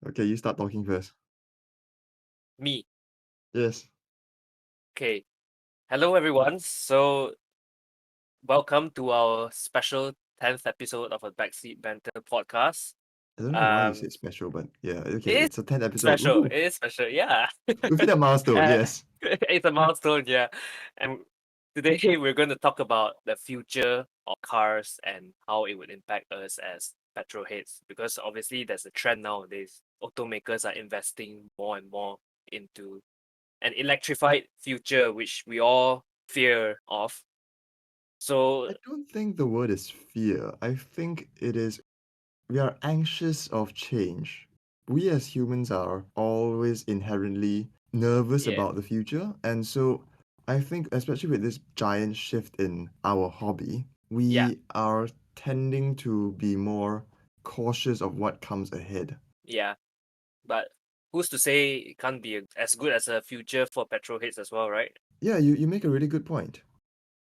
Okay, you start talking first. Me. Yes. Okay. Hello, everyone. So, welcome to our special 10th episode of a Backseat Banter podcast. I don't know why you Um, said special, but yeah, okay, it is it's a 10th episode. special. Woohoo! It is special. Yeah. We've hit a milestone, Uh, yes. it's a milestone. Yeah. And today we're going to talk about the future of cars and how it would impact us as petrol heads. Because obviously, there's a trend nowadays. Automakers are investing more and more into an electrified future, which we all fear of. So I don't think the word is fear. I think it is we are anxious of change. We as humans are always inherently nervous yeah, about the future, and so I think, especially with this giant shift in our hobby, yeah, we are tending to be more cautious of what comes ahead. yeah. But who's to say it can't be as good as a future for petrol heads as well, right? Yeah, you make a really good point.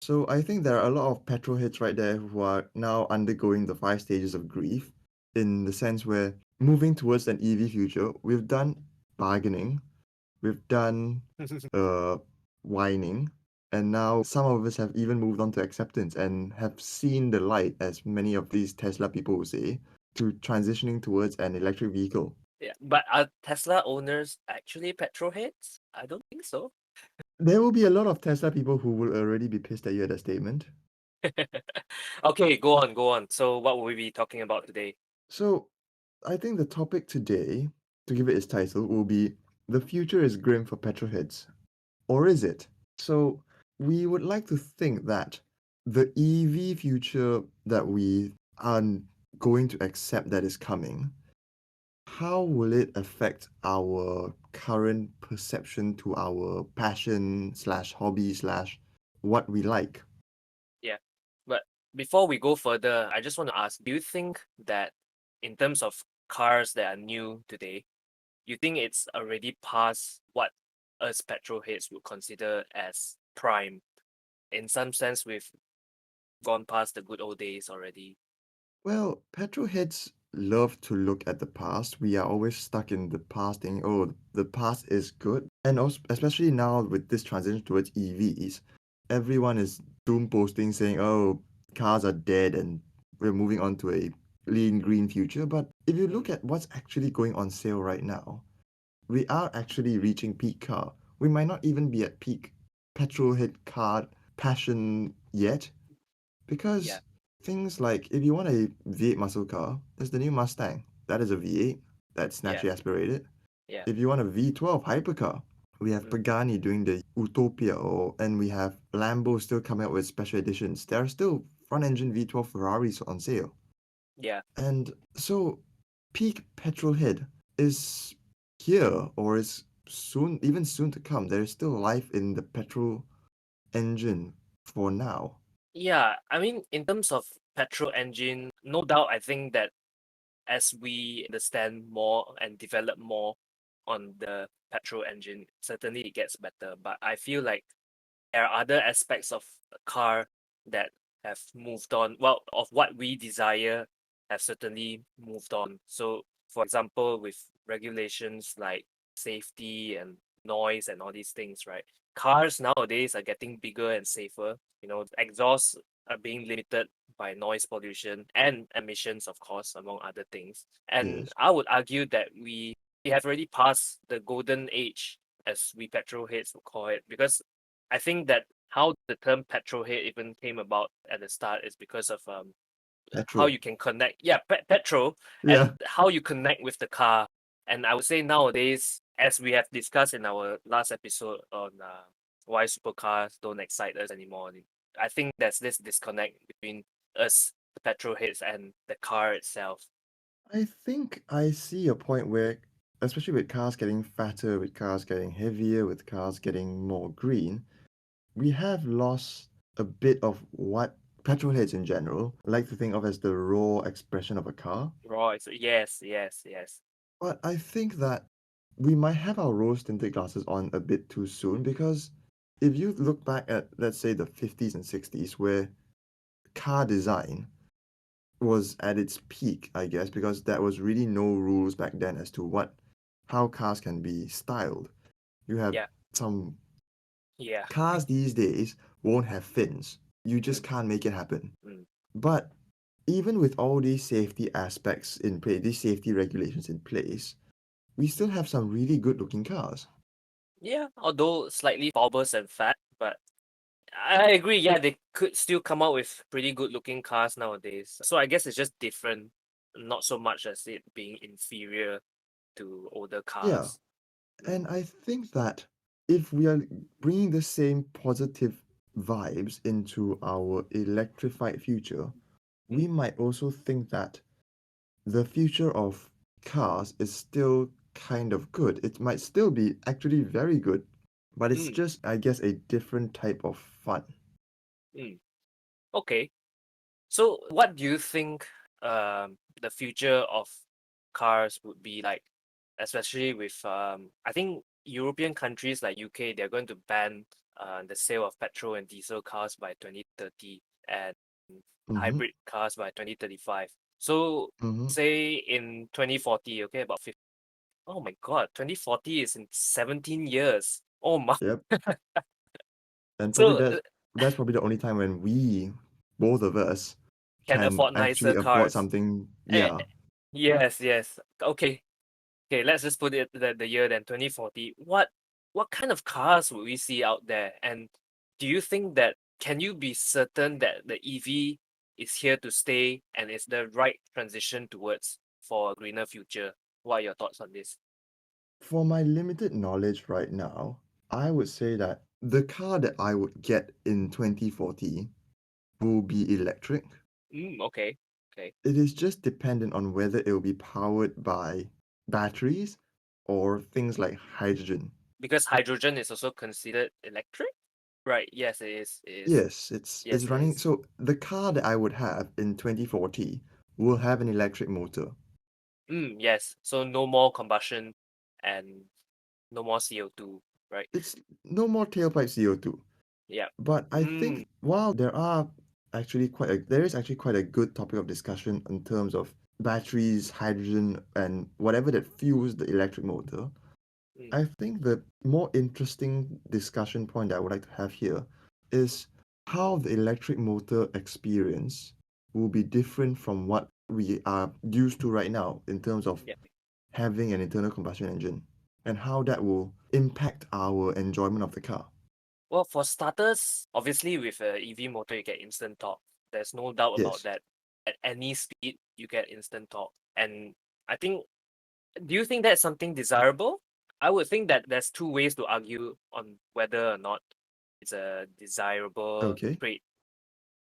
So I think there are a lot of petrol heads right there who are now undergoing the 5 stages of grief, in the sense where moving towards an EV future, we've done bargaining, we've done uh whining, and now some of us have even moved on to acceptance and have seen the light, as many of these Tesla people will say, to transitioning towards an electric vehicle. Yeah. But are Tesla owners actually petrol heads? I don't think so. There will be a lot of Tesla people who will already be pissed at you at that statement. Okay, go on, go on. So what will we be talking about today? So I think the topic today, to give it its title, will be "The Future is Grim for Petrolheads." Or is it? So, we would like to think that the EV future that we are going to accept that is coming, how will it affect our current perception to our passion slash hobby slash what we like? Yeah. But before we go further, I just want to ask, do you think that in terms of cars that are new today, you think it's already past what us petrol heads would consider as prime? In some sense, we've gone past the good old days already. Well, petrol heads love to look at the past. We are always stuck in the past thinking, oh, the past is good. And also, especially now with this transition towards EVs, everyone is doom posting saying, oh, cars are dead and we're moving on to a clean green future. But if you look Mm. at what's actually going on sale right now, we are actually reaching peak car. We might not even be at peak petrol head car passion yet, Yeah, because things like, if you want a V8 muscle car, there's the new Mustang. That is a V8 that's yeah, naturally aspirated. yeah. If you want a V12 hypercar, we have Mm. Pagani doing the Utopia, and we have Lambo still coming out with special editions. There are still front engine V12 Ferraris on sale. Yeah. And so, peak petrol head is here, or is soon, even soon to come. There is still life in the petrol engine for now. Yeah, I mean, in terms of petrol engine, no doubt, I think that as we understand more and develop more on the petrol engine, certainly it gets better. But I feel like there are other aspects of a car that have moved on. Well, of what we desire have certainly moved on. So, for example, with regulations like safety and noise and all these things, right? Cars nowadays are getting bigger and safer. Exhausts are being limited by noise pollution and emissions, of course, among other things. And Yes. I would argue that we have already passed the golden age, as we petrol heads would call it, because I think that how the term petrol head even came about at the start is because of how Petrol. you can connect, yeah, petrol, Yeah. and how you connect with the car. And I would say nowadays, as we have discussed in our last episode on why supercars don't excite us anymore, I think there's this disconnect between us, the petrol heads, and the car itself. I think I see a point where, especially with cars getting fatter, with cars getting heavier, with cars getting more green, we have lost a bit of what petrolheads in general like to think of as the raw expression of a car. Right, so yes, yes, yes. But I think that we might have our rose tinted glasses on a bit too soon, because if you look back at, let's say, the 50s and 60s, where car design was at its peak, I guess, because there was really no rules back then as to how cars can be styled. You have Yeah, some yeah. cars these days won't have fins. You just Mm, can't make it happen. mm. But even with all these safety aspects in place, these safety regulations in place, we still have some really good looking cars. Yeah, although slightly bulbous and fat, but I agree. Yeah, they could still come out with pretty good looking cars nowadays. So I guess it's just different, not so much as it being inferior to older Yeah, cars. Mm, and I think that if we are bringing the same positive vibes into our electrified future, mm, we might also think that the future of cars is still kind of good. It might still be actually very good, but it's mm, just, I guess, a different type of fun. mm. Okay. So what do you think the future of cars would be like, especially with I think European countries like UK, they're going to ban the sale of petrol and diesel cars by 2030 and Mm-hmm. hybrid cars by 2035. So Mm-hmm. say in 2040, okay, about 50, oh my God, 2040 is in 17 years. Oh my. Yep. And probably So that's probably the only time when we, both of us, can can afford actually nicer afford cars. something. Eh, Yeah. yes, yes. Okay. Okay, let's just put it the year then 2040. What kind of cars would we see out there? And do you think that can you be certain that the EV is here to stay and is the right transition towards for a greener future? What are your thoughts on this? For my limited knowledge right now, I would say that the car that I would get in 2040 will be electric. Okay. Okay. It is just dependent on whether it will be powered by batteries or things like hydrogen. Because hydrogen is also considered electric? Right. Yes, it is. It is. Yes, it's Yes, it running. is. So the car that I would have in 2040 will have an electric motor. Yes. So no more combustion and no more CO2, right? It's no more tailpipe CO2. Yeah. But I Mm, think while there is actually quite a good topic of discussion in terms of batteries, hydrogen, and whatever that fuels the electric motor, mm. I think the more interesting discussion point that I would like to have here is how the electric motor experience will be different from what we are used to right now in terms of Yeah. having an internal combustion engine and how that will impact our enjoyment of the car. Well, for starters, obviously with a EV motor, you get instant torque. There's no doubt about Yes. that. At any speed, you get instant torque. And I think, do you think that's something desirable? I would think that there's two ways to argue on whether or not it's a desirable Okay. trait.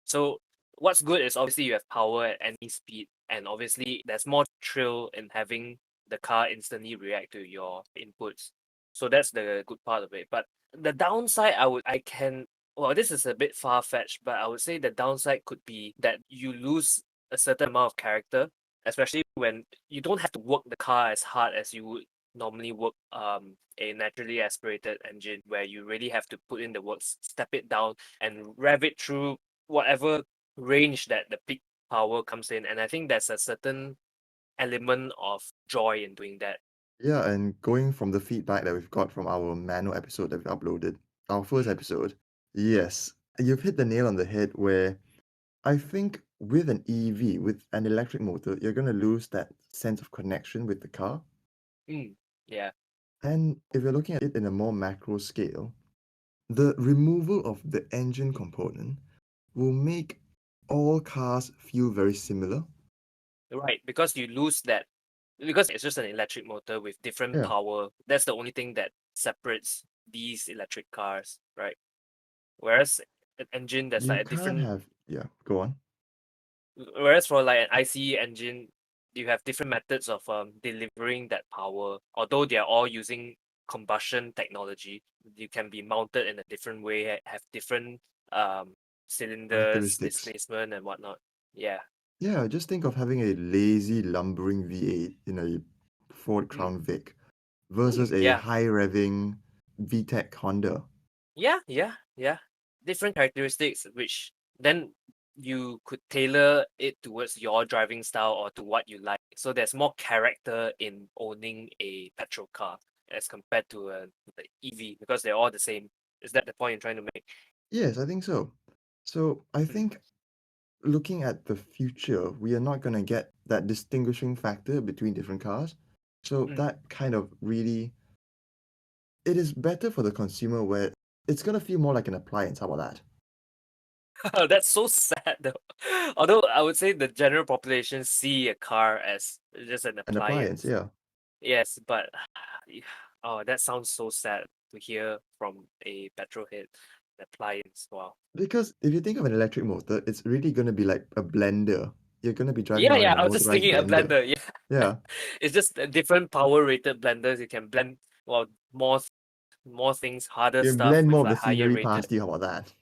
So what's good is obviously you have power at any speed, and obviously there's more thrill in having the car instantly react to your inputs. So that's the good part of it. But the downside, I can, well, this is a bit far fetched, but I would say the downside could be that you lose a certain amount of character, especially when you don't have to work the car as hard as you would normally work a naturally aspirated engine where you really have to put in the work, step it down and rev it through whatever range that the peak power comes in. And I think there's a certain element of joy in doing that. Yeah, and going from the feedback that we've got from our manual episode that we uploaded, our first Mm, episode, yes, you've hit the nail on the head where I think with an EV, with an electric motor, you're going to lose that sense of connection with the car. mm, yeah. And if you're looking at it in a more macro scale, the removal of the engine component will make all cars feel very similar. Right, because you lose that because it's just an electric motor with different Yeah, power. That's the only thing that separates these electric cars, right? Whereas an engine that's you like a can't different have, yeah, go on. whereas for like an ICE engine, you have different methods of delivering that power. Although they are all using combustion technology, you can be mounted in a different way, have different um cylinders, Characteristics. displacement and whatnot. Yeah. Yeah, just think of having a lazy, lumbering V8 in a Ford Mm. Crown Vic versus a Yeah. high revving VTEC Honda. Yeah, yeah, yeah. Different characteristics which then you could tailor it towards your driving style or to what you like. So there's more character in owning a petrol car as compared to the EV because they're all the same. Is that the point you're trying to make? Yes, I think so. So I Mm, think looking at the future, we are not going to get that distinguishing factor between different cars. So mm. that kind of really, it is better for the consumer where it's going to feel more like an appliance. How about that? That's so sad though. Although I would say the general population see a car as just an An appliance, appliance. yeah. Yes, but yeah, oh, that sounds so sad to hear from a petrolhead. Appliance. Wow. Because if you think of an electric motor, it's really going to be like a blender. You're going to be driving Yeah, around yeah. in a I was just motorized thinking a blender. blender. Yeah, Yeah. it's just a different power rated blenders. You can blend well more things, harder You stuff blend more with of the like higher scenery ranges. past you. How about that?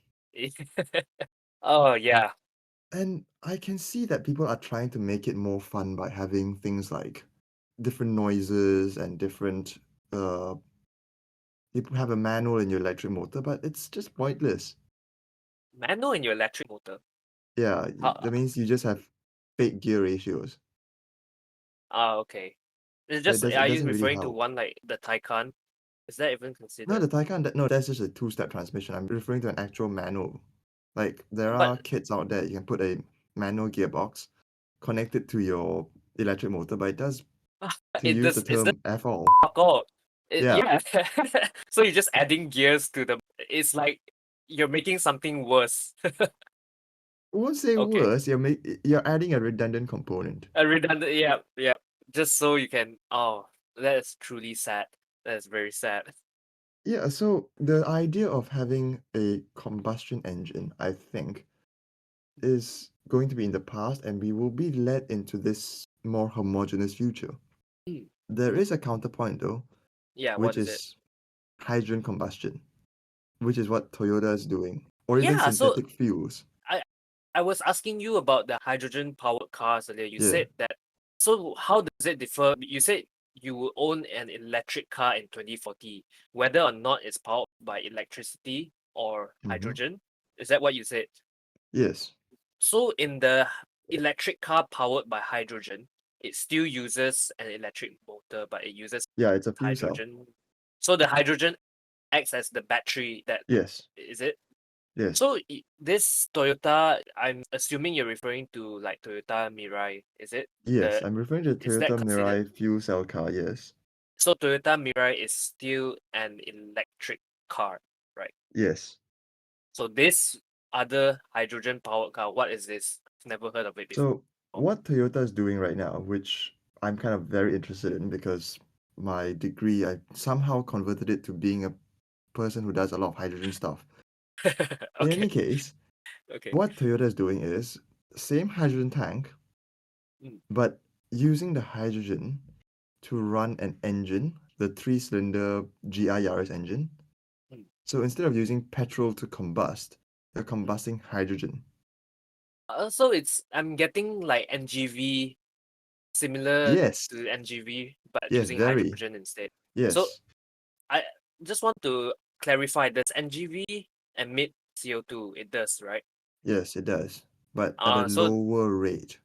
Oh yeah, And I can see that people are trying to make it more fun by having things like different noises and different you have a manual in your electric motor, but it's just pointless. manual in your electric motor. Yeah, How, that means you just have fake gear ratios. okay. It's So just it are you doesn't really referring to help. one like the Taycan? Is that even No, considered? the Taycan, no, that's just a two-step transmission. I'm referring to an actual manual. Like there are But kits out there you can put a manual gearbox, connect it to your electric motor, but it does, to it use the does. It's term F all. fuck all. Yeah, Yeah. So you're just adding gears to the. It's like you're making something worse. I won't say Okay. worse. You're adding a redundant component. A redundant. Yeah, yeah. Just so you can. Oh, that is truly sad. That is very sad. Yeah, so the idea of having a combustion engine, I think, is going to be in the past, and we will be led into this more homogeneous future. Mm. There is a counterpoint, though, Yeah. What which is it? is hydrogen combustion, which is what Toyota is doing, or even Yeah. So synthetic fuels. I I was asking you about the hydrogen powered cars earlier. You Yeah. said that. So how does it differ? You said you will own an electric car in 2040, whether or not it's powered by electricity or Mm-hmm. hydrogen. Is that what you said? Yes. So in the electric car powered by hydrogen, it still uses an electric motor, but it uses Yeah, it's a fuel cell. hydrogen. So the hydrogen acts as the battery that Yes. is it? Yes. So this Toyota, I'm assuming you're referring to like Toyota Mirai, is it? Yes. The I'm referring to the is that Toyota considered? Mirai fuel cell car. Yes. So Toyota Mirai is still an electric car, right? Yes. So this other hydrogen powered car, what is this? I've never heard of it before. So what Toyota is doing right now, which I'm kind of very interested in because my degree, I somehow converted it to being a person who does a lot of hydrogen stuff. In Okay, any case, okay. what Toyota is doing is same hydrogen tank, Mm, but using the hydrogen to run an engine, the three-cylinder GI Yaris engine. mm, So instead of using petrol to combust, they're mm. combusting hydrogen. So it's I'm getting like NGV similar Yes, to NGV, but yes, using very. hydrogen instead. So Yes, I just want to clarify, does NGV emit CO2? It does, right? yes, it does, but at a So lower rate,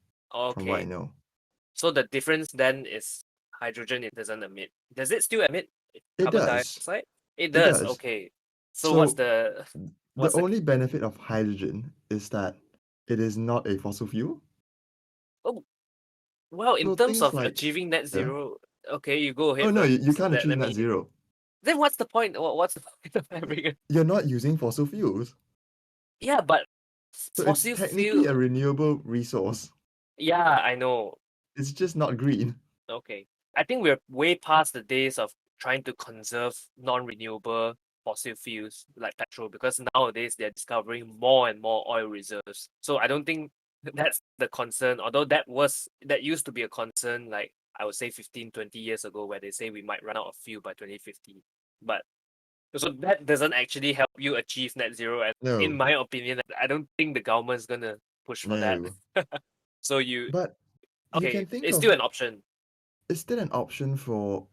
from what I okay. know. So the difference then is hydrogen it doesn't emit. Does it still emit It carbon does. dioxide? It It does. does. Okay. So what's So the the what's the only benefit of hydrogen is that it is not a fossil fuel. oh well in So terms things of like, achieving net yeah. zero, okay, you go Oh ahead no, first. you can't Let, achieve let net me zero. then what's the point? What's the point of having it? You're not using fossil fuels. Yeah, but So it's fossil technically a fuel renewable resource. yeah, I know. It's just not green. Okay. I think we're way past the days of trying to conserve non-renewable fossil fuels like petrol because nowadays they're discovering more and more oil reserves. So I don't think that's the concern, although that used to be a concern like I would say 15, 20 years ago where they say we might run out of fuel by 2050. But so that doesn't actually help you achieve net zero and in No, my opinion, I don't think the government's gonna push for that. no. So you But you okay, can think it's still of an option. it's still an option for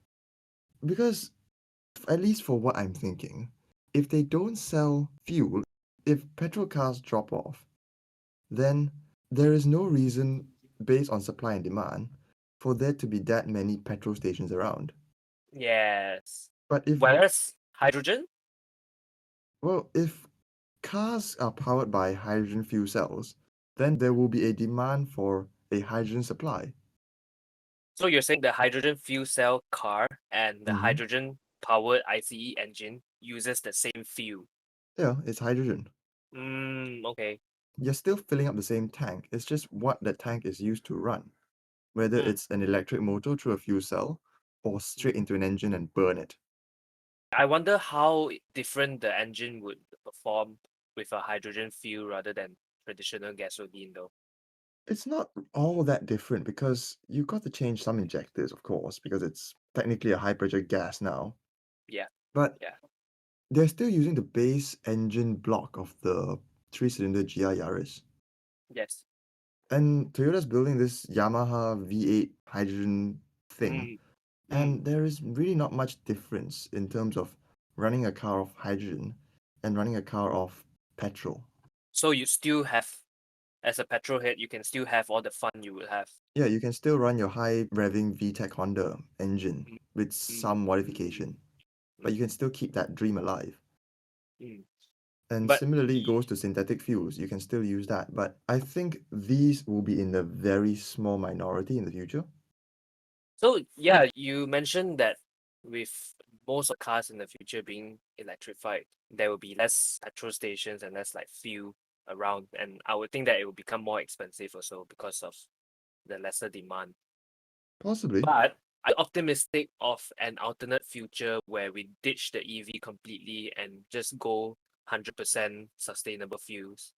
because at least for what I'm thinking, if they don't sell fuel, if petrol cars drop off, then there is no reason, based on supply and demand, for there to be that many petrol stations around. Yes. But Whereas hydrogen, if cars are powered by hydrogen fuel cells, then there will be a demand for a hydrogen supply. so you're saying the hydrogen fuel cell car and the Mm-hmm. hydrogen powered ICE engine uses the same fuel. Yeah, it's hydrogen. Okay. You're still filling up the same tank. It's just what that tank is used to run, whether Mm, it's an electric motor through a fuel cell or mm. straight into an engine and burn it. I wonder how different the engine would perform with a hydrogen fuel rather than traditional gasoline, though. It's not all that different because you've got to change some injectors, of course, because it's technically a high pressure gas now. Yeah, But yeah. they're still using the base engine block of the three-cylinder GR Yaris. Yes. And Toyota's building this Yamaha V8 hydrogen thing, Mm, mm. and there is really not much difference in terms of running a car off hydrogen and running a car off petrol. So you still have, as a petrol head, you can still have all the fun you would have. Yeah, you can still run your high revving VTEC Honda engine Mm, with mm, some mm, modification, but mm, you can still keep that dream alive. mm. And But similarly goes to synthetic fuels. You can still use that, but I think these will be in a very small minority in the future. so yeah, you mentioned that with most of cars in the future being electrified, there will be less petrol stations and less like fuel around, and I would think that it will become more expensive also because of the lesser demand. Possibly. But I'm optimistic of an alternate future where we ditch the EV completely and just go 100% sustainable fuels.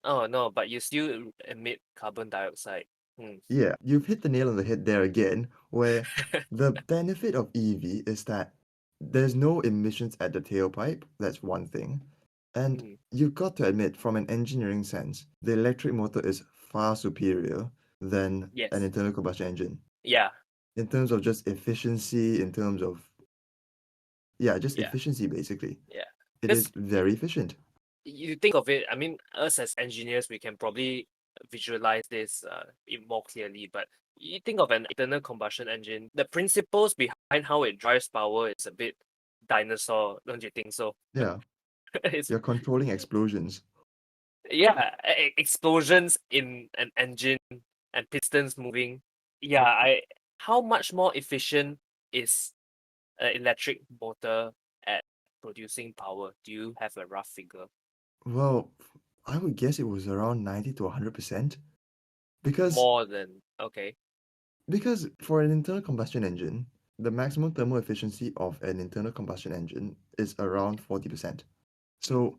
Oh no, but you still emit carbon dioxide. Hmm. Yeah, you've hit the nail on the head there again, where the benefit of EV is that there's no emissions at the tailpipe. That's one thing. And Hmm. you've got to admit, from an engineering sense, the electric motor is far superior than an Yes. internal combustion engine. Yeah. In terms of just efficiency, in terms of, yeah, just Yeah. efficiency, basically. Yeah. It Because is very efficient. you think of it, I mean, us as engineers, we can probably visualize this more clearly. But you think of an internal combustion engine, the principles behind how it drives power is a bit dinosaur, don't you think so? Yeah, It's you're controlling explosions. yeah, explosions in an engine and pistons moving. Yeah, I how much more efficient is an electric motor at producing power? Do you have a rough figure? Well, I would guess it was around 90 to 100%. Because More than okay. Because for an internal combustion engine, the maximum thermal efficiency of an internal combustion engine is around 40%. Mm, So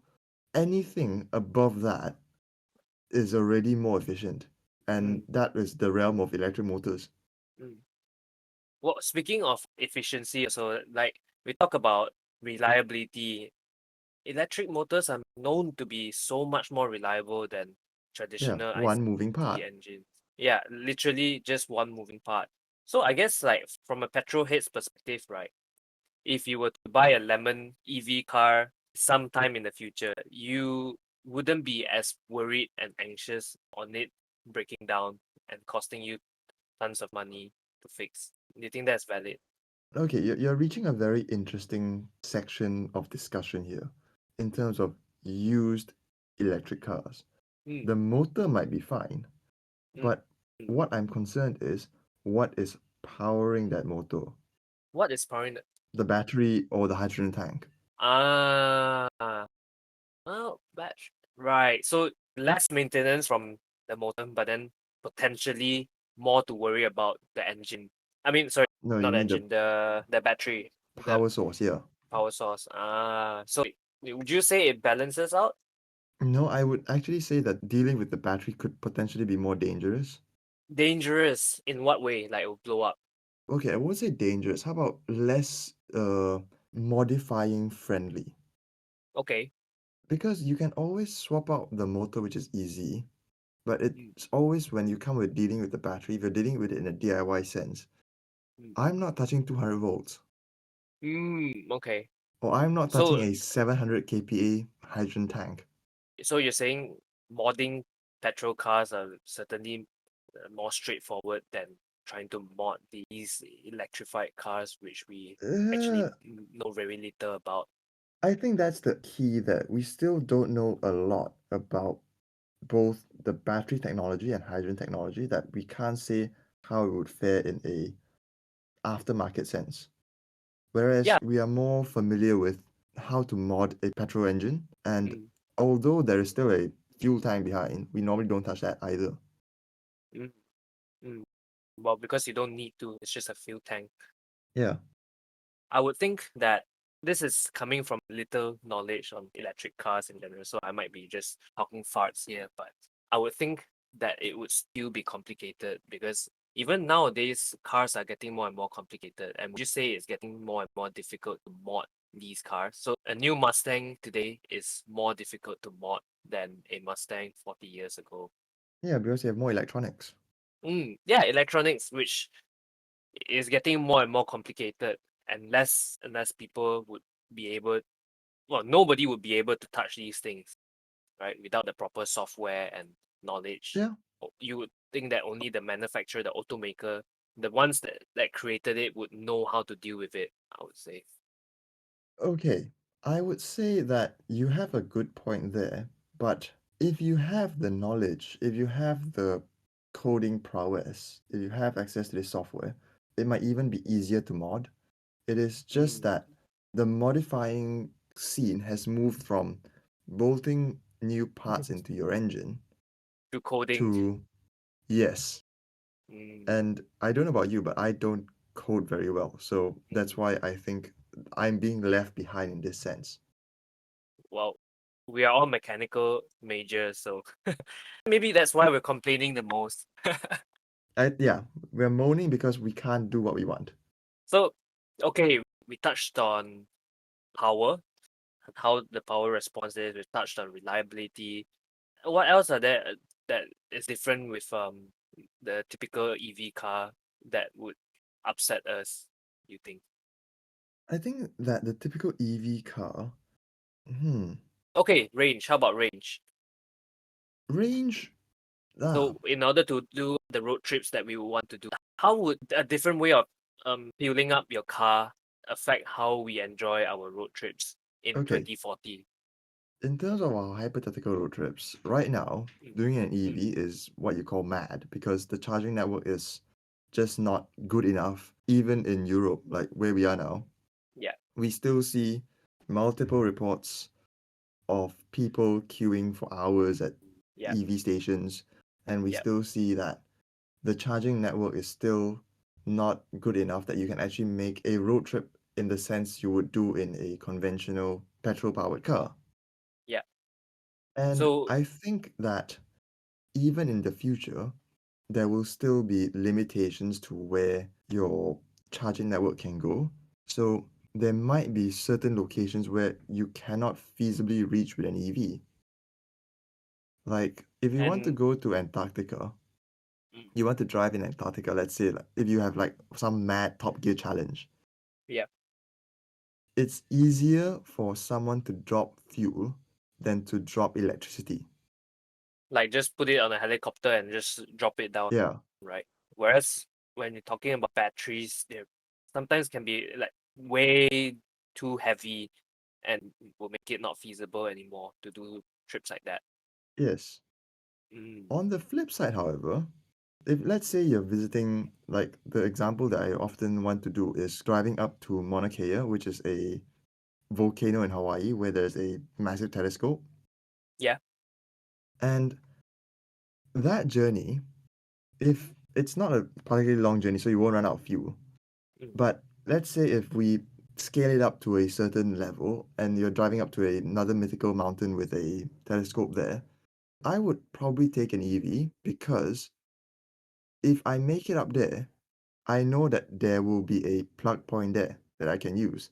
anything above that is already more efficient. And mm, that is the realm of electric motors. mm. Well, speaking of efficiency, so like we talk about reliability, electric motors are known to be so much more reliable than Yeah, traditional ICE one moving part. engines. Yeah, literally just one moving part. So I guess like from a petrol head's perspective, right? If you were to buy a lemon EV car sometime in the future, you wouldn't be as worried and anxious on it breaking down and costing you tons of money to fix. Do you think that's valid? Okay, you're reaching a very interesting section of discussion here in terms of used electric cars. Mm, The motor might be fine, mm, but mm. what I'm concerned is what is powering that motor? What is powering the The battery or the hydrogen tank. ah well right. So less maintenance from the motor, but then potentially more to worry about the engine. I mean, sorry, No, you not mean the engine, the battery, the power source, yeah. power source. So would you say it balances out? No, I would actually say that dealing with the battery could potentially be more dangerous. Dangerous in what way? Like it will blow up. Okay, I won't say dangerous. How about less modifying friendly? Okay. Because you can always swap out the motor, which is easy, but Mm, it's always when you come with dealing with the battery, if you're dealing with it in a DIY sense, mm, I'm not touching 200 volts, okay. or I'm not touching So a 700 kPa hydrogen tank. so you're saying modding petrol cars are certainly more straightforward than trying to mod these electrified cars, which we actually Uh, know very little about. I think that's the key that we still don't know a lot about both the battery technology and hydrogen technology that we can't say how it would fare in a aftermarket sense. Whereas Yeah. we are more familiar with how to mod a petrol engine, and Mm, although there is still a fuel tank behind, we normally don't touch that either. mm, mm. Well, because you don't need to, it's just a fuel tank. Yeah. I would think that this is coming from little knowledge on electric cars in general, so I might be just talking farts here, but I would think that it would still be complicated because even nowadays cars are getting more and more complicated, and would you say it's getting more and more difficult to mod these cars? So a new Mustang today is more difficult to mod than a Mustang 40 years ago. Yeah, because you have more electronics. Yeah, electronics, which is getting more and more complicated, and less people would be able, well, nobody would be able to touch these things, right? Without the proper software and knowledge. Yeah. You would think that only the manufacturer, the automaker, the ones that created it would know how to deal with it, I would say. Okay. I would say that you have a good point there, but if you have the knowledge, if you have the coding prowess, if you have access to the software, it might even be easier to mod. It is just Mm. that the modifying scene has moved from bolting new parts into your engine Through coding. to yes. Mm, And I don't know about you, but I don't code very well. So that's mm. why I think I'm being left behind in this sense. Well, we are all mechanical majors, so maybe that's why we're complaining the most. Yeah, we're moaning because we can't do what we want. So, okay, we touched on power, how the power response is. We touched on reliability. What else are there that is different with the typical EV car that would upset us, you think? I think that the typical EV car, hmm, Okay, range. How about range? range, ah, So in order to do the road trips that we would want to do, how would a different way of fueling up your car affect how we enjoy our road trips in okay. 2040? In terms of our hypothetical road trips, right now, Mm, doing an mm, EV is what you call mad because the charging network is just not good enough, even in Europe, like where we are now. yeah, We still see multiple reports of people queuing for hours at yeah, EV stations, and we yeah, still see that the charging network is still not good enough that you can actually make a road trip in the sense you would do in a conventional petrol-powered car. yeah. And So I think that even in the future, there will still be limitations to where your charging network can go. So there might be certain locations where you cannot feasibly reach with an EV. Like if you want to and go to Antarctica, mm, you want to drive in Antarctica, let's say like, if you have like some mad Top Gear challenge, yeah, it's easier for someone to drop fuel than to drop electricity. like just put it on a helicopter and just drop it down, Yeah. right? Whereas when you're talking about batteries, they sometimes can be like way too heavy and will make it not feasible anymore to do trips like that. Yes. Mm, On the flip side, however, if let's say you're visiting, like the example that I often want to do is driving up to Mauna Kea, which is a volcano in Hawaii where there's a massive telescope. yeah. And that journey, if it's not a particularly long journey, so you won't run out of fuel. Mm, But let's say if we scale it up to a certain level and you're driving up to another mythical mountain with a telescope there, I would probably take an EV because if I make it up there, I know that there will be a plug point there that I can use.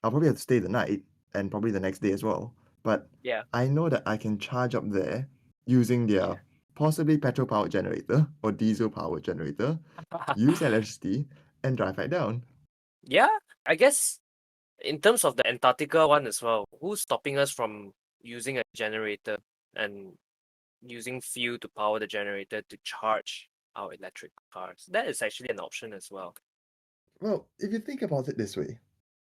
I'll probably have to stay the night and probably the next day as well. But yeah. I know that I can charge up there using Yeah. their possibly petrol powered generator or diesel powered generator, use electricity, and drive back down. Yeah, I guess in terms of the Antarctica one as well, who's stopping us from using a generator and using fuel to power the generator to charge our electric cars. That is actually an option as well. Well, if you think about it this way,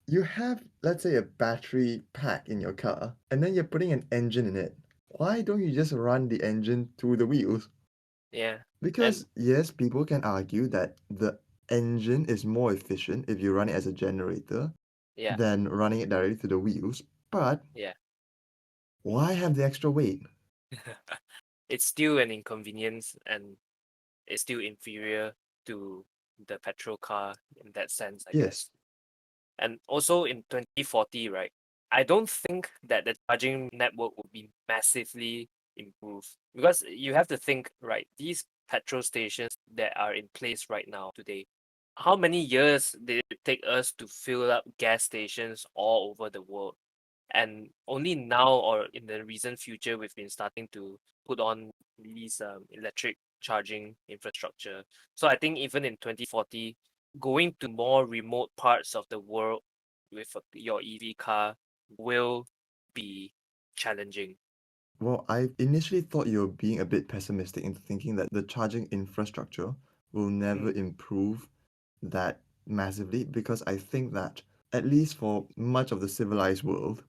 you have, let's say, a battery pack in your car, and then you're putting an engine in it. Why don't you just run the engine through the wheels? Yeah. And Because, yes, people can argue that the engine is more efficient if you run it as a generator yeah, than running it directly to the wheels, but yeah. why have the extra weight? It's still an inconvenience and it's still inferior to the petrol car in that sense, I Yes. guess. And also in 2040, right? I don't think that the charging network will be massively improved because you have to think, right? These petrol stations that are in place right now today, how many years did it take us to fill up gas stations all over the world? And only now or in the recent future, we've been starting to put on these electric charging infrastructure. So I think even in 2040, going to more remote parts of the world with your EV car will be challenging. Well, I initially thought you were being a bit pessimistic into thinking that the charging infrastructure will never Mm, improve that massively because I think that, at least for much of the civilized world,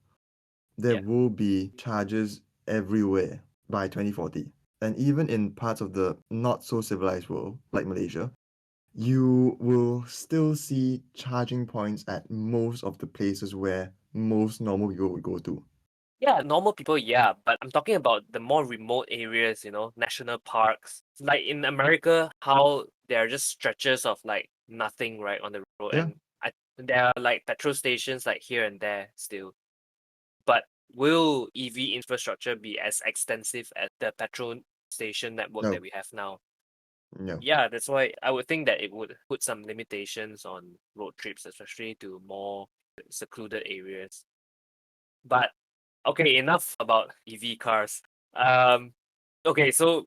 there yeah. will be chargers everywhere by 2040. And even in parts of the not so civilized world, like Malaysia, you will still see charging points at most of the places where most normal people would go to. Yeah, normal people, yeah, but I'm talking about the more remote areas, national parks. Like in America, how there are just stretches of like nothing right on the road, Yeah, and there are like petrol stations like here and there still. But will EV infrastructure be as extensive as the petrol station network that no, we have now? no. Yeah, that's why I would think that it would put some limitations on road trips, especially to more secluded areas. But okay, enough about EV cars. Um, okay, so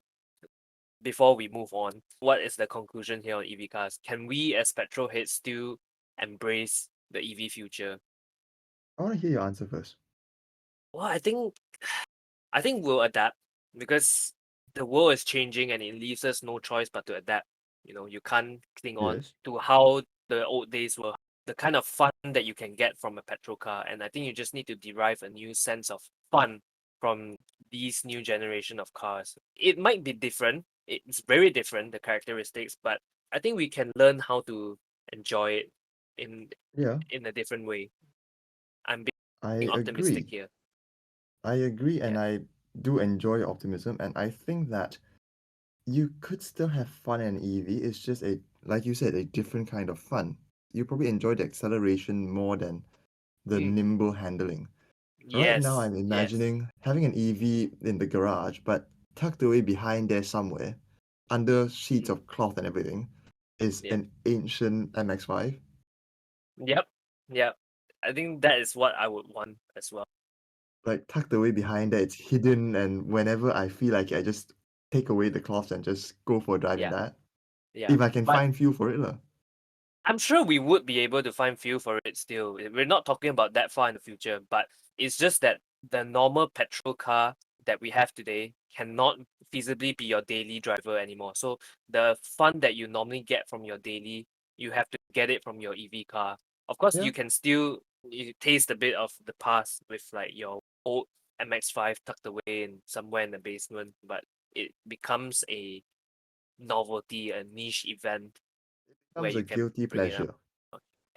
before we move on, what is the conclusion here on EV cars? Can we as petrol heads still embrace the EV future? I want to hear your answer first. Well, I think we'll adapt because the world is changing and it leaves us no choice but to adapt. You can't cling on Yes. to how the old days were, the kind of fun that you can get from a petrol car. And I think you just need to derive a new sense of fun from these new generation of cars. It might be different. It's very different, the characteristics, but I think we can learn how to enjoy it in Yeah, in a different way. I'm I being optimistic agree. here. I agree, and Yeah. I do enjoy your optimism, and I think that you could still have fun in EV. It's just like you said, a different kind of fun. You probably enjoy the acceleration more than the Mm. nimble handling. Right now, Yes. I'm Yes. imagining having an EV in the garage, but tucked away behind there somewhere, under sheets Mm. of cloth and everything, is Yeah. an ancient MX-5. Yep. Yep. I think that is what I would want as well. Like tucked away behind there, it's hidden, and whenever I feel like it, I just take away the cloth and just go for a drive in Yeah. that. Yeah. If I can But find fuel for it, lah. I'm sure we would be able to find fuel for it still. We're not talking about that far in the future, but it's just that the normal petrol car that we have today cannot feasibly be your daily driver anymore. So the fun that you normally get from your daily, you have to get it from your EV car. Of course, Yeah, you can still you taste a bit of the past with like your old MX-5 tucked away in somewhere in the basement, but it becomes a novelty, a niche event where becomes a you can guilty bring it up. pleasure.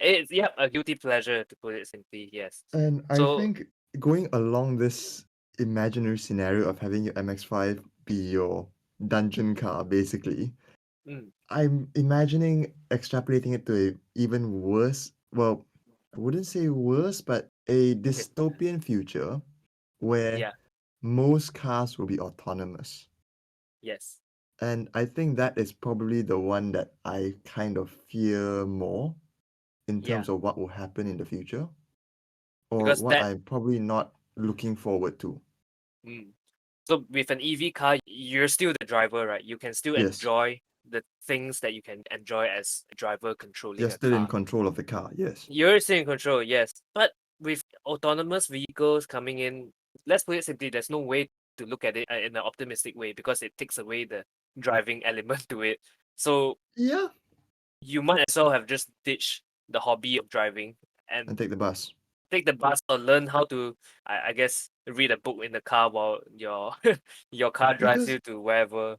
It's a guilty pleasure to put it simply, yes. And I So, think going along this imaginary scenario of having your MX-5 be your dungeon car, basically, mm, I'm imagining extrapolating it to a even worse, well, I wouldn't say worse, but a okay, dystopian future where yeah, most cars will be autonomous. yes, And I think that is probably the one that I kind of fear more in yeah, terms of what will happen in the future, or because what I'm probably not looking forward to. mm, so with an EV car, you're still the driver, right? You can still Yes, enjoy the things that you can enjoy as a driver you're controlling a still in car. control of the car. Yes. You're still in control, yes. But with autonomous vehicles coming in, let's put it simply, there's no way to look at it in an optimistic way because it takes away the driving element to it. So Yeah, you might as well have just ditched the hobby of driving and and take the bus. take the bus or learn how to, I guess, read a book in the car while your your car drives Because you to wherever.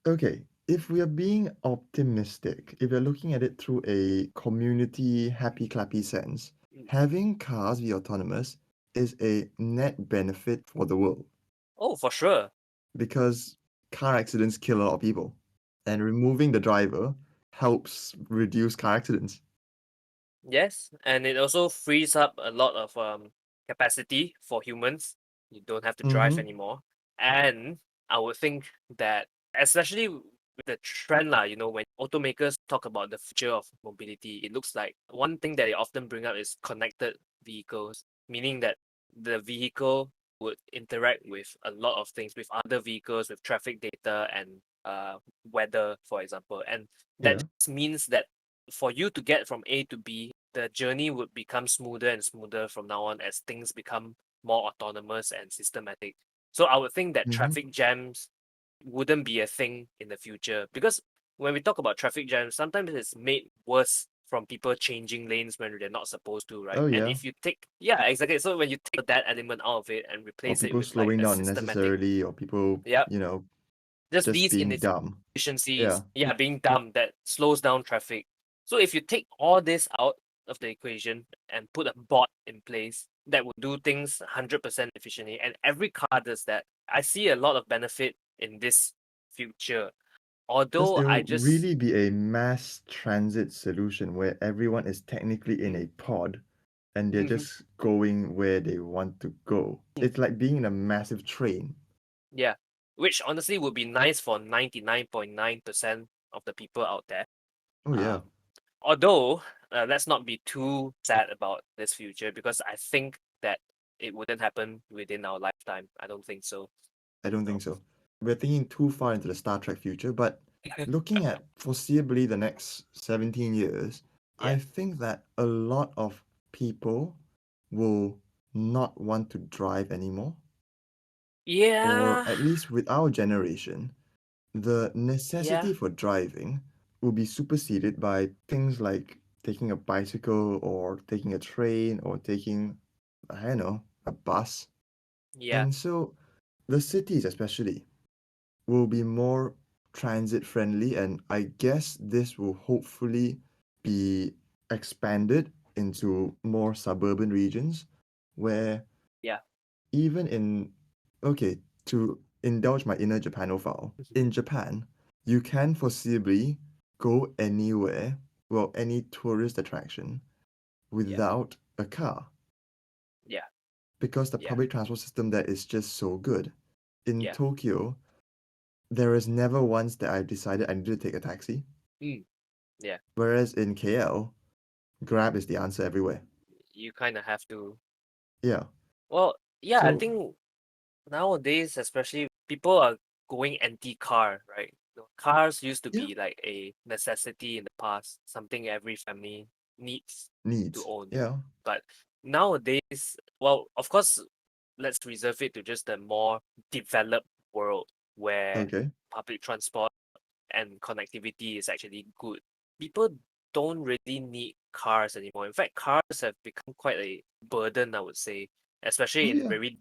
okay, if we are being optimistic, if we're looking at it through a community happy clappy sense, Mm. having cars be autonomous is a net benefit for the world Oh, for sure. because car accidents kill a lot of people, and removing the driver helps reduce car accidents. Yes, and it also frees up a lot of capacity for humans. You don't have to drive Mm-hmm. anymore. And I would think that especially with the trend lah, when automakers talk about the future of mobility, it looks like one thing that they often bring up is connected vehicles, meaning that the vehicle would interact with a lot of things with other vehicles, with traffic data and weather, for example. And that Yeah. just means that for you to get from A to B, the journey would become smoother and smoother from now on as things become more autonomous and systematic. So I would think that Mm-hmm. traffic jams wouldn't be a thing in the future because when we talk about traffic jams, sometimes it's made worse from people changing lanes when they're not supposed to, right? Oh And yeah. if you take, yeah, exactly. So when you take that element out of it and Or replace it people with like slowing a down systematic, unnecessarily, or people, yeah, just just these being dumb. inefficiencies, Yeah. yeah, being dumb that slows down traffic. So if you take all this out of the equation and put a bot in place that will do things 100% efficiently, and every car does that, I see a lot of benefit in this future. Because Although I it'll just, really be a mass transit solution where everyone is technically in mm, a pod and they're mhm, just going where they want to go. mm, It's like being in a massive train. yeah, which honestly would be nice for 99.9% of the people out there. Oh yeah, Um, Although, let's not be too sad about this future because I think that it wouldn't happen within our lifetime. I don't think so. I don't No. think so. We're thinking too far into the Star Trek future, but looking at foreseeably the next 17 years, Yeah. I think that a lot of people will not want to drive anymore, or Yeah. at least with our generation, the Yeah. necessity for driving will be superseded by things like taking a bicycle or taking a train or taking, I don't know, a bus. Yeah. And so the cities, especially, will be more transit friendly. And I guess this will hopefully be expanded into more suburban regions where Yeah. even in okay, to indulge my inner Japanophile, in Japan, you can foreseeably go anywhere, well, any tourist attraction Yeah. without a car Yeah. because the Yeah. public transport system there is just so good. In Yeah. Tokyo, there is never once that I've decided I need to take a taxi, Mm. Yeah. whereas in KL, Grab is the answer everywhere. You kind of have to. Yeah. Well, yeah, I So, think nowadays, especially people are going anti-car, right? Cars used to yeah, be like a necessity in the past, something every family needs to needs. own. Yeah. But nowadays, well, of course, let's reserve it to just the more developed world where Okay. public transport and connectivity is actually good. People don't really need cars anymore. In fact, cars have become quite a burden, I would say, especially Oh, in yeah. very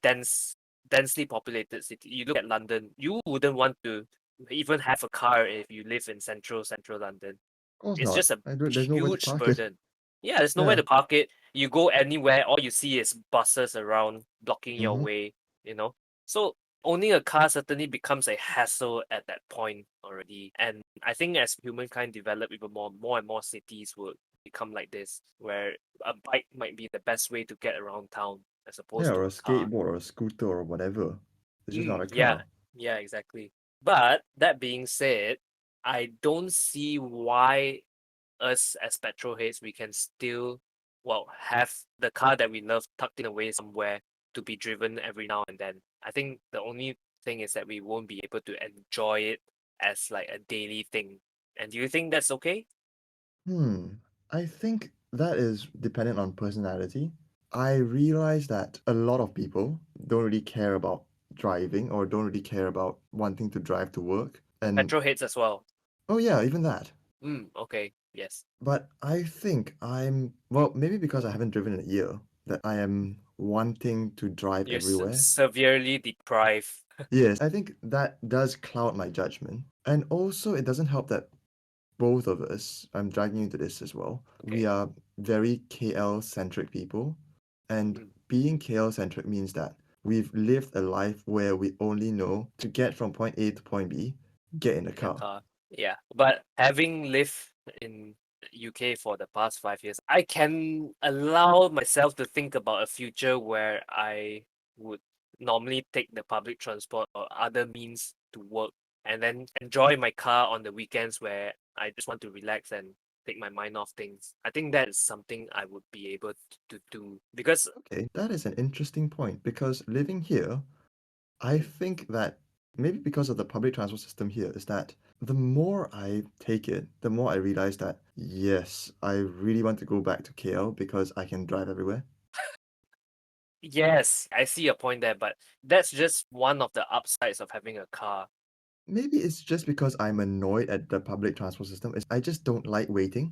densely populated city. You look at London, you wouldn't want to even have a car if you live in central London. Of course It's not. just a There's nowhere to huge park it. burden. Yeah, there's nowhere Yeah. to park it. You go anywhere, all you see is buses around blocking your Mm-hmm. way, you know. So owning a car certainly becomes a hassle at that point already. And I think as humankind develop even more and more cities would become like this, where a bike might be the best way to get around town as Yeah, opposed or to a a car. skateboard or a scooter or whatever. It's just not a Yeah, car. yeah, exactly. But that being said, I don't see why us as petrol heads we can still have the car that we love tucked in away somewhere to be driven every now and then. I think the only thing is that we won't be able to enjoy it as like a daily thing. And do you think that's okay? Hmm. I think that is dependent on personality. I realize that a lot of people don't really care about driving or don't really care about wanting to drive to work. And Petrolheads as well. oh yeah, even that. Okay. Yes. But I think I'm, well, maybe because I haven't driven in a year, that I am wanting to drive You're everywhere. severely deprived. Yes, I think that does cloud my judgment. And also, it doesn't help that both of us, I'm dragging you into this as well, we Okay. are very KL centric people. And Mm, being KL centric means that we've lived a life where we only know to get from point A to point B, get in a in a car. car. Yeah. But having lived in UK for the past 5 years, I can allow myself to think about a future where I would normally take the public transport or other means to work and then enjoy my car on the weekends where I just want to relax and take my mind off things. I think that is something I would be able to do because Okay, that is an interesting point because living here, I mm, think that maybe because of the public transport system here, is that the more I take it, the more I realize that yes, I really want to go back to KL because I can drive everywhere. yes, I see your point there, but that's just one of the upsides of having a car. Maybe it's just because I'm annoyed at the public transport system. I just don't like waiting.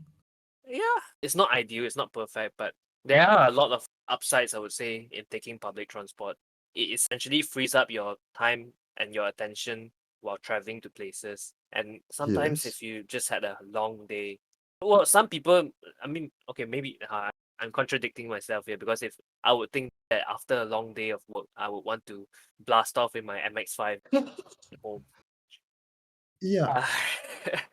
Yeah, it's not ideal, it's not perfect, but there are a lot of upsides, I would say, in taking public transport. It essentially frees up your time and your attention while traveling to places. And sometimes, Yes. if you just had a long day, well, some people, I mean, okay, maybe I'm contradicting myself here because if I would think that after a long day of work, I would want to blast off in my MX-5 home. Yeah. Ah,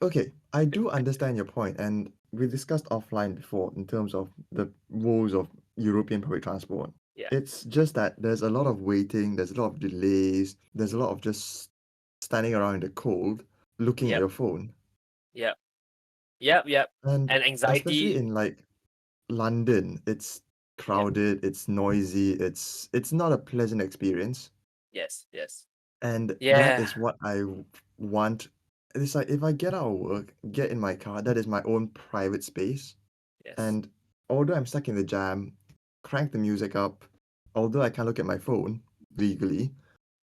Okay, I do understand your point, and we discussed offline before in terms of the woes of European public transport. yeah. It's just that there's a lot of waiting, there's a lot of delays, there's a lot of just standing around in the cold, looking at Yep. your phone. Yep. Yep. Yep. And And especially anxiety. in like London, it's Yep. crowded, it's noisy, it's not a pleasant experience. Yes. Yes. And that Yeah. is what want. It's like if I get out of work, get in my car, that is my own private space. Yes. And although I'm stuck in the jam, crank the music up, although I can't look at my phone legally,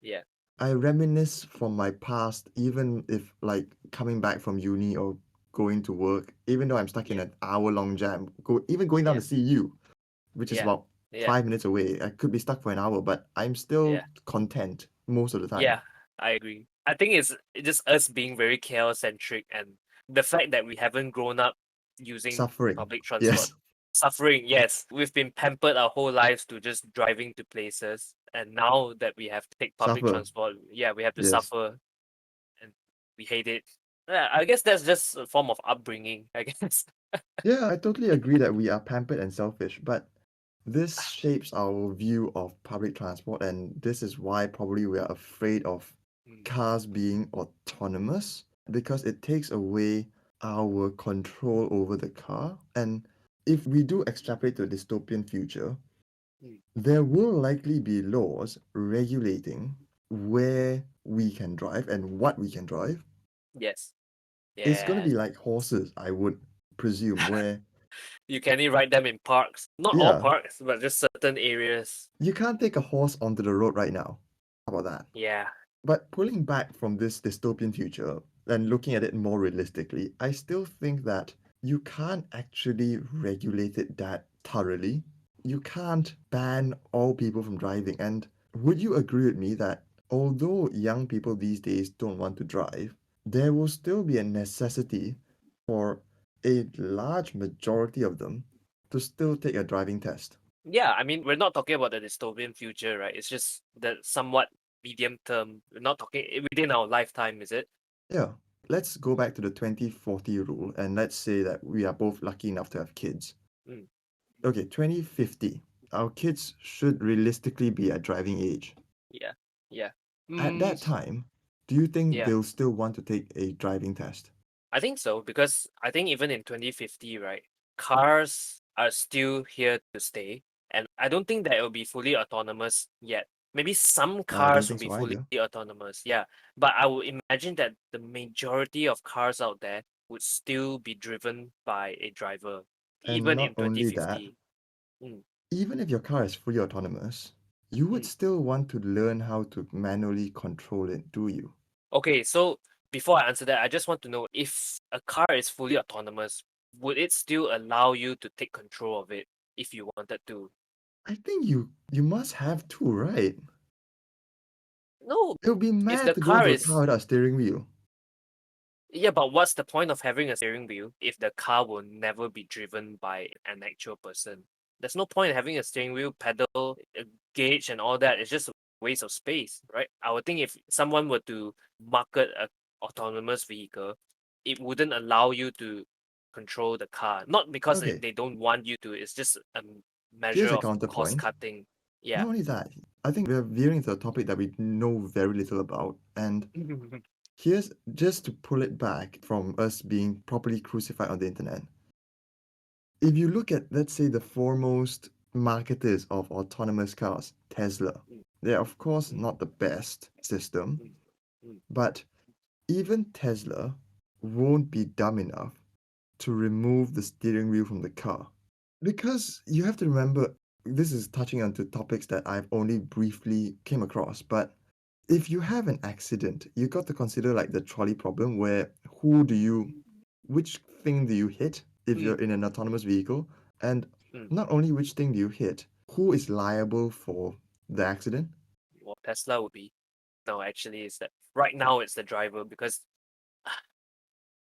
Yeah. I reminisce from my past, even if like coming back from uni or going to work, even though I'm stuck in Yeah. an hour-long jam, even going down Yeah. to see you, which is Yeah. about Yeah. 5 minutes away, I could be stuck for an hour, but I'm still Yeah. content most of the time. Yeah. I agree. I think it's just us being very chaos centric and the fact that we haven't grown up using Suffering. public transport. Yes. Suffering, yes. We've been pampered our whole lives to just driving to places. And now that we have to take public Suffer. transport, yeah, we have to Yes. suffer and we hate it. Yeah, I guess that's just a form of upbringing, I guess. Yeah, I totally agree that we are pampered and selfish, but this shapes our view of public transport, and this is why probably we are afraid of Mm, cars being autonomous because it takes away our control over the car. And if we do extrapolate to a dystopian future, mm. there will likely be laws regulating where we can drive and what we can drive. Yes. It's going to Yes. be like horses, I would presume, where, You can only ride them in parks. Not all yeah, parks, but just certain areas. you can't take a horse onto the road right now. How about that? Yeah. But pulling back from this dystopian future and looking at it more realistically, I still think that you can't actually regulate it that thoroughly. You can't ban all people from driving. And would you agree with me that although young people these days don't want to drive, there will still be a necessity for a large majority of them to still take a driving test? Yeah, I mean, we're not talking about the dystopian future, right? It's just the somewhat medium term. We're not talking within our lifetime, is it? Yeah. Let's go back to the 2040 rule and let's say that we are both lucky enough to have kids. Mm, Okay, 2050. Our kids should realistically be at driving age. yeah. Yeah. At Mm, that time, do you think yeah. they'll still want to take a driving test? I think so because I think even in 2050, right, cars are still here to stay. And I don't think that it will be fully autonomous yet. Maybe some I don't cars will think be so fully either. autonomous, yeah. But I would imagine that the majority of cars out there would still be driven by a driver, And even not in only that, 2050. Mm, even if your car is fully autonomous, you would Mm. still want to learn how to manually control it, do you? Okay, so before I answer that, I just want to know if a car is fully autonomous, would it still allow you to take control of it if you wanted to? I think you must have to, right? No, It would be if mad the to drive car a car is without a steering wheel. yeah, but what's the point of having a steering wheel if the car will never be driven by an actual person? There's no point in having a steering wheel, pedal, a gauge, and all that. It's just a waste of space, right? I would think if someone were to market a autonomous vehicle, it wouldn't allow you to control the car. Not because Okay, they don't want you to. It's just a measure here's a of cost counterpoint. cutting. Yeah. Not only that, I think we're veering into a topic that we know very little about. And here's just to pull it back from us being properly crucified on the internet. If you look at, let's say, the foremost marketers of autonomous cars, Tesla, Mm, they're of course mm, not the best system, mm, mm, but even Tesla won't be dumb enough to remove the steering wheel from the car. Because you have to remember, this is touching onto topics that I've only briefly came across, but if you have an accident, you got to consider like the trolley problem where which thing do you hit if you're mm, in an autonomous vehicle? And mm. not only which thing do you hit, who is liable for the accident? Well, Tesla would be. No, actually, it's that right now it's the driver because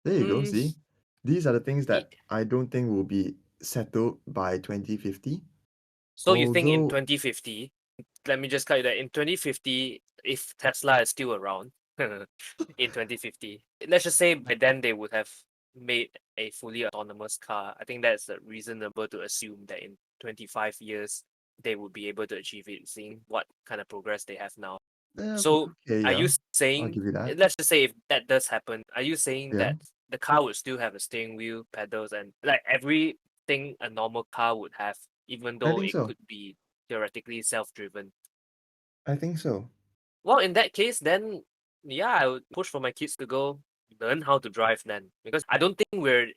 There you go, mm, see? These are the things y- that I don't think will be settled by 2050. so you think in Although, 2050, let me just cut you that in 2050, if Tesla is still around in 2050, let's just say by then they would have made a fully autonomous car. I think that's reasonable to assume that in 25 years they would be able to achieve it, seeing what kind of progress they have now. So okay, are you yeah, I'll saying, give you that. let's just say if that does happen, are you saying Yeah, that the car would still have a steering wheel, pedals, and like everything a normal car would have, even I though think it so. could be theoretically self-driven? I think so. Well, in that case, then yeah, I would push for my kids to go learn how to drive then, because I don't think we're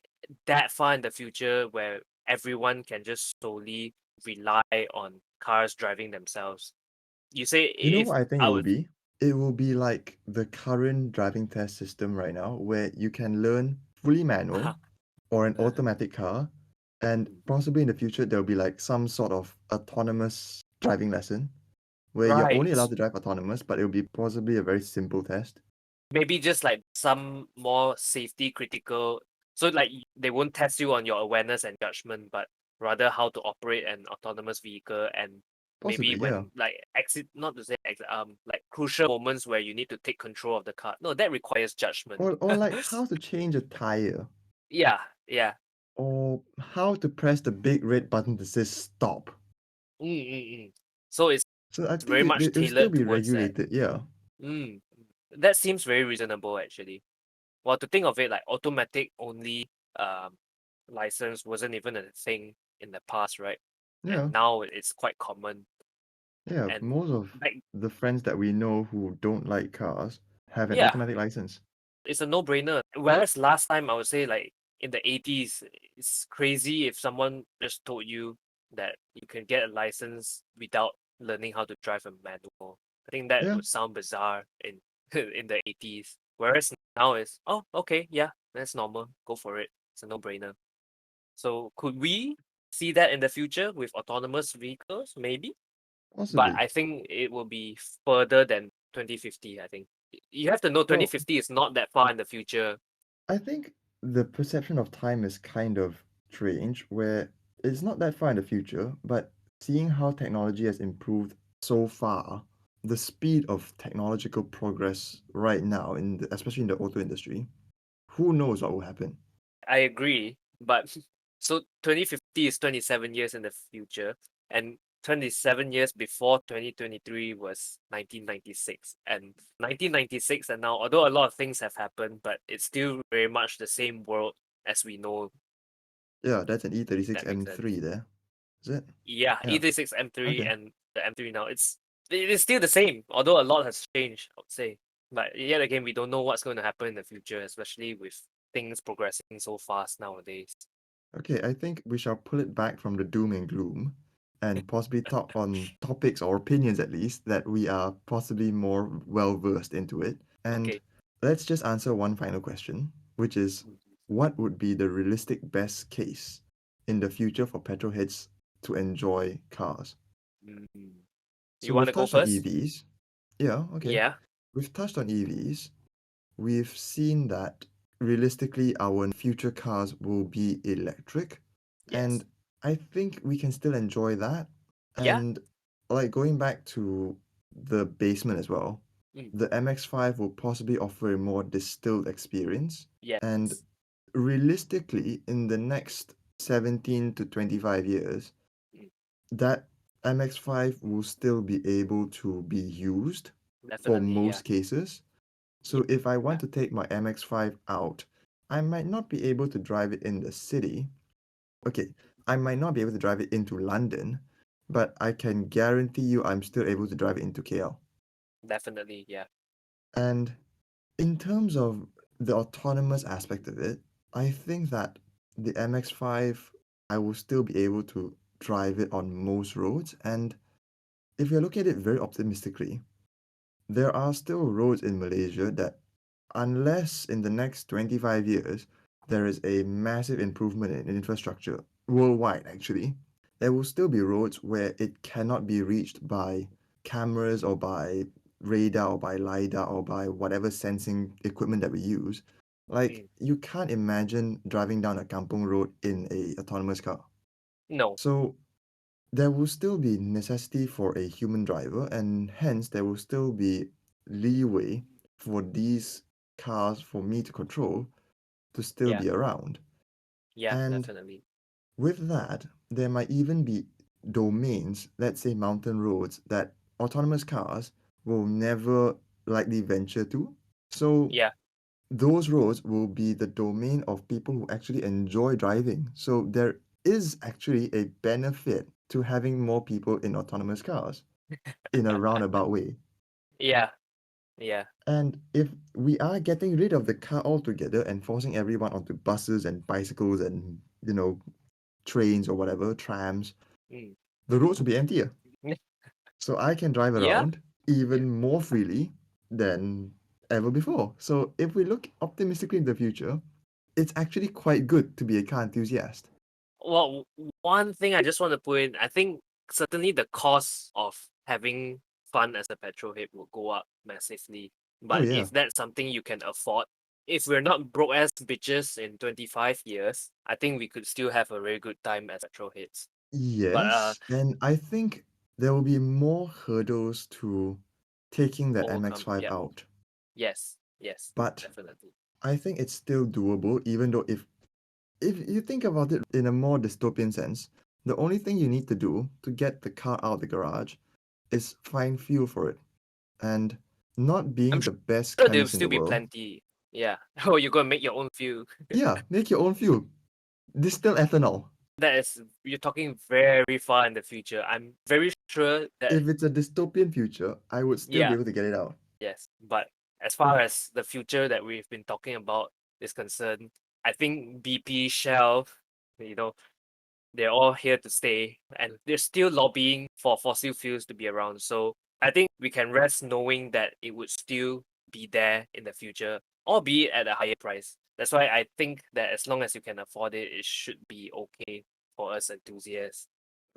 that far in the future where everyone can just solely rely on cars driving themselves. You say You know if what I think it I will would, be? It will be like the current driving test system right now, where you can learn fully manual or an automatic car, and possibly in the future there'll be like some sort of autonomous driving lesson where you're only right. allowed to drive autonomous, but it'll be possibly a very simple test. Maybe just like some more safety critical. So like they won't test you on your awareness and judgment, but rather how to operate an autonomous vehicle and maybe Possibly, yeah. when like exit not to say like crucial moments where you need to take control of the car. No, that requires judgment. Or like how to change a tire, Yeah, yeah. or how to press the big red button that says stop. Mm, mm, mm. So it's So I think very much it'll still tailored be towards that. regulated, yeah. Mm. That seems very reasonable actually. Well, to think of it like automatic only um, license wasn't even a thing in the past, right? Yeah. And now it's quite common. Yeah, And most of back, the friends that we know who don't like cars have an yeah, automatic license. it's a no-brainer. Whereas last time I would say like in the 80s, it's crazy if someone just told you that you can get a license without learning how to drive a manual. I think that Yeah, would sound bizarre in in the 80s. Whereas now it's, oh, okay, yeah, that's normal. Go for it. It's a no-brainer. So could we see that in the future with autonomous vehicles? Maybe, but possibly. I think it will be further than 2050. I think you have to know Well, 2050 is not that far in the future. I think the perception of time is kind of strange, where it's not that far in the future, but seeing how technology has improved so far, the speed of technological progress right now, especially in the auto industry, who knows what will happen? I agree, but so 2050 is 27 years in the future, and 27 years before 2023 was 1996. And 1996 and now, although a lot of things have happened, but it's still very much the same world as we know. Yeah, that's an If E36 that makes M3 sense. there. Is it? Yeah, Yeah. E36 M3 Okay. and the M3 now. It is still the same, although a lot has changed, I would say. But yet again, we don't know what's going to happen in the future, especially with things progressing so fast nowadays. Okay, I think we shall pull it back from the doom and gloom and possibly talk on topics or opinions at least that we are possibly more well versed into it. And Okay. let's just answer one final question, which is Mm. what would be the realistic best case in the future for petrolheads to enjoy cars? Mm. So You want we've to go touched on first? EVs. Yeah, okay. Yeah. We've touched on EVs. We've seen that realistically our future cars will be electric, Yes. and I think we can still enjoy that. Yeah. And like going back to the basement as well, Mm. the MX-5 will possibly offer a more distilled experience. And Yes. realistically, in the next 17 to 25 years, Mm. that MX-5 will still be able to be used for Definitely. Yeah. most cases. Yeah. So if I Yeah. want to take my MX-5 out, I might not be able to drive it in the city. Okay, I might not be able to drive it into London, but I can guarantee you I'm still able to drive it into KL. Definitely. Yeah. And in terms of the autonomous aspect of it, I think that the MX-5, I will still be able to drive it on most roads. And if you look at it very optimistically, there are still roads in Malaysia that, unless in the next 25 years there is a massive improvement in infrastructure worldwide, actually, there will still be roads where it cannot be reached by cameras or by radar or by LiDAR or by whatever sensing equipment that we use. Like, Mm. you can't imagine driving down a kampong road in a autonomous car. No. So there will still be necessity for a human driver, and hence there will still be leeway for these cars for me to control to still Yeah. be around. Yeah. And Definitely. with that, there might even be domains, let's say mountain roads, that autonomous cars will never likely venture to. So Yeah. those roads will be the domain of people who actually enjoy driving. So there is actually a benefit to having more people in autonomous cars in a roundabout way. Yeah. Yeah. And if we are getting rid of the car altogether and forcing everyone onto buses and bicycles and, trains or whatever, trams, Mm. the roads will be emptier. So I can drive Yeah. around even more freely than ever before. So if we look optimistically in the future, it's actually quite good to be a car enthusiast. Well, one thing I just want to put in, I think certainly the cost of having fun as a petrol head will go up massively. Oh But yeah. if that's something you can afford, if we're not broke ass bitches in 25 years, I think we could still have a very good time as petrol heads. But Yes, and I think there will be more hurdles to taking that overcome, MX-5 yeah, out. yes, yes, But definitely. I think it's still doable, even though if you think about it in a more dystopian sense, the only thing you need to do to get the car out of the garage is find fuel for it. And not I'm being the best sure there'll chemist in the still be world, plenty. Yeah. Oh, you're gonna make your own fuel. yeah, make your own fuel. Distill ethanol. That is, you're talking very far in the future. I'm very sure that, If it's a dystopian future, I would still be yeah, able to get it out. yes. But as far as the future that we've been talking about is concerned, I think BP, Shell, you know, they're all here to stay and they're still lobbying for fossil fuels to be around. So I think we can rest knowing that it would still be there in the future, albeit at a higher price. That's why I think that as long as you can afford it, it should be okay for us enthusiasts.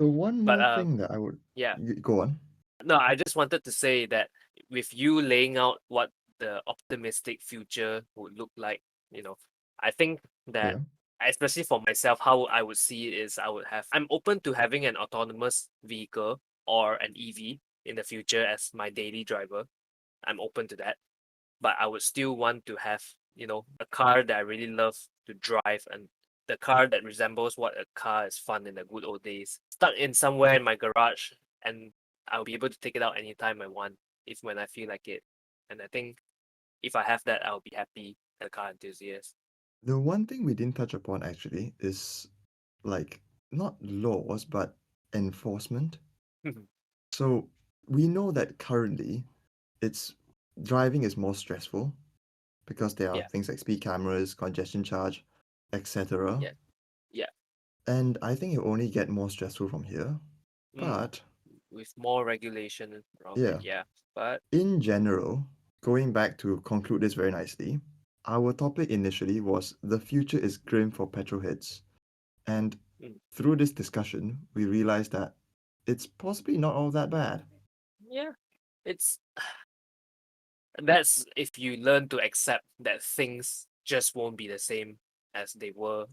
So one But more thing that I would yeah. go on. No, I just wanted to say that with you laying out what the optimistic future would look like, you know, I think that, Yeah. especially for myself, how I would see it is I'm open to having an autonomous vehicle or an EV in the future as my daily driver. I'm open to that, but I would still want to have, a car that I really love to drive, and the car that resembles what a car is fun in the good old days. Stuck in somewhere in my garage, and I'll be able to take it out anytime I want, if when I feel like it. And I think if I have that, I'll be happy as a car enthusiast. The one thing we didn't touch upon actually is like not laws but enforcement. So we know that currently it's driving is more stressful because there are Yeah, things like speed cameras, congestion charge, etc. yeah, yeah, And I think it will only get more stressful from here. Mm, But with more regulation around it, yeah, yeah. But in general, going back to conclude this very nicely, our topic initially was the future is grim for petrolheads. And mm, through this discussion, we realized that it's possibly not all that bad. yeah, it's that's if you learn to accept that things just won't be the same as they were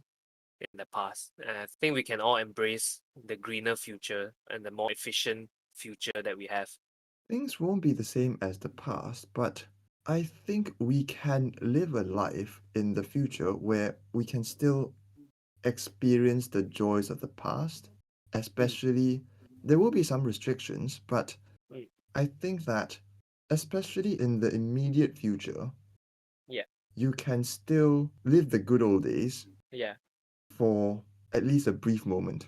in the past. And I think we can all embrace the greener future and the more efficient future that we have. Things won't be the same as the past, but I think we can live a life in the future where we can still experience the joys of the past, Mm, especially there will be some restrictions, but mm, I think that especially in the immediate future, yeah, you can still live the good old days yeah. for at least a brief moment.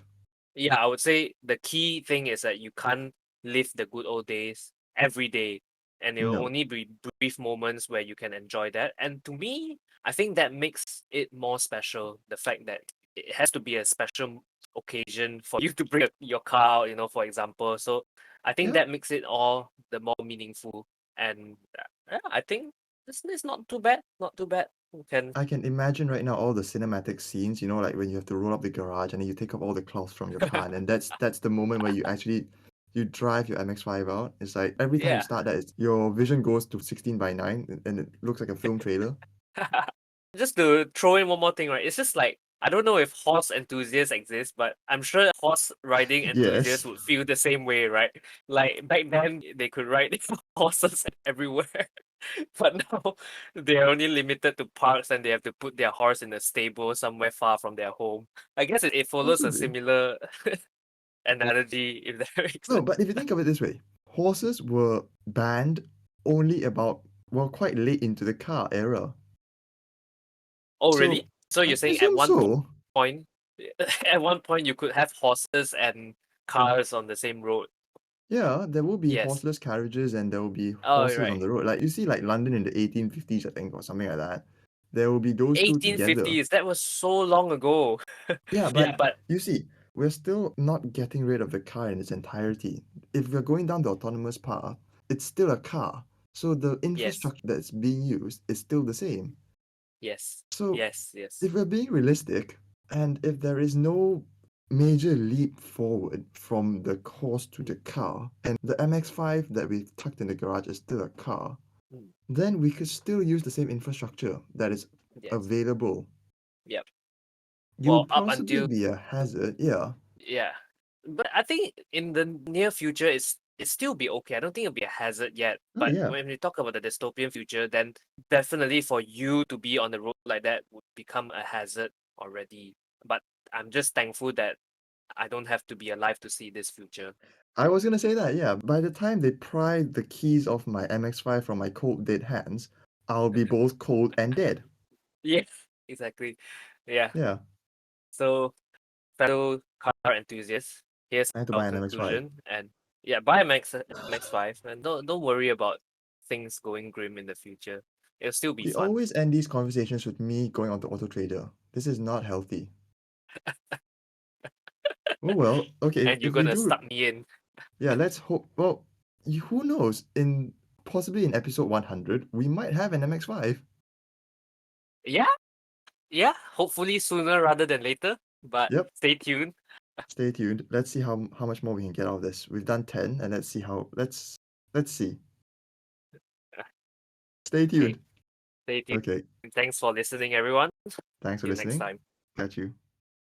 Yeah, I would say the key thing is that you can't live the good old days every day, and it will No, only be brief moments where you can enjoy that. And to me, I think that makes it more special. The fact that it has to be a special occasion for you to bring your car out, for example. So I think yeah, that makes it all the more meaningful. And yeah, I think this not too bad. Not too bad. You can, I can imagine right now all the cinematic scenes, like when you have to roll up the garage and then you take off all the cloths from your car, and then that's the moment where you drive your MX-5 out. It's like every time you yeah. start that, your vision goes to 16:9, and it looks like a film trailer. Just to throw in one more thing, right? It's just like I don't know if horse enthusiasts exist, but I'm sure horse riding enthusiasts Yes. would feel the same way, right? Like back then they could ride horses everywhere. But now they're only limited to parks and they have to put their horse in a stable somewhere far from their home. I guess it follows a Possibly. similar analogy, if that makes No, sense. but if you think of it this way, horses were banned only about, well, quite late into the car era. Oh, So really? So I you're saying at presume one so. point, at one point you could have horses and cars on the same road? Yeah, there will be Yes. horseless carriages and there will be Oh, horses on right. the road. Like you see, like London in the 1850s, I think, or something like that. There will be those two together. 1850s. That was so long ago. Yeah, Yeah, but but you see, we're still not getting rid of the car in its entirety. If we're going down the autonomous path, it's still a car. So the yes, infrastructure that's being used is still the same. yes, So yes, yes. if we're being realistic, and if there is no major leap forward from the horse to the car, and the MX-5 that we've tucked in the garage is still a car, Mm, then we could still use the same infrastructure that is yes. available. Yep. You Well, would up possibly until be a hazard, yeah. yeah. But I think in the near future it's still be okay. I don't think it'll be a hazard yet. Oh But yeah. when we talk about the dystopian future, then definitely for you to be on the road like that would become a hazard already. But I'm just thankful that I don't have to be alive to see this future. I was gonna say that, yeah. By the time they pry the keys off my MX-5 from my cold dead hands, I'll be both cold and dead. Yes, exactly. Yeah. Yeah, So fellow car enthusiasts, here's I had to our buy an MX-5. conclusion. And yeah, buy a Max 5 and don't worry about things going grim in the future. It'll still be We fun. always end these conversations with me going onto Auto Trader. This is not healthy. Oh well, okay, And you're if we gonna do, stuck me in. yeah, let's hope. Well, who knows? Possibly in episode 100, we might have an MX-5. Yeah, yeah. Hopefully sooner rather than later. But Yep. stay tuned. Stay tuned. Let's see how much more we can get out of this. We've done 10, and let's see how. Let's see. Stay Okay, tuned. stay tuned. Okay. Thanks for listening, everyone. Thanks for See you next listening. time. Catch you.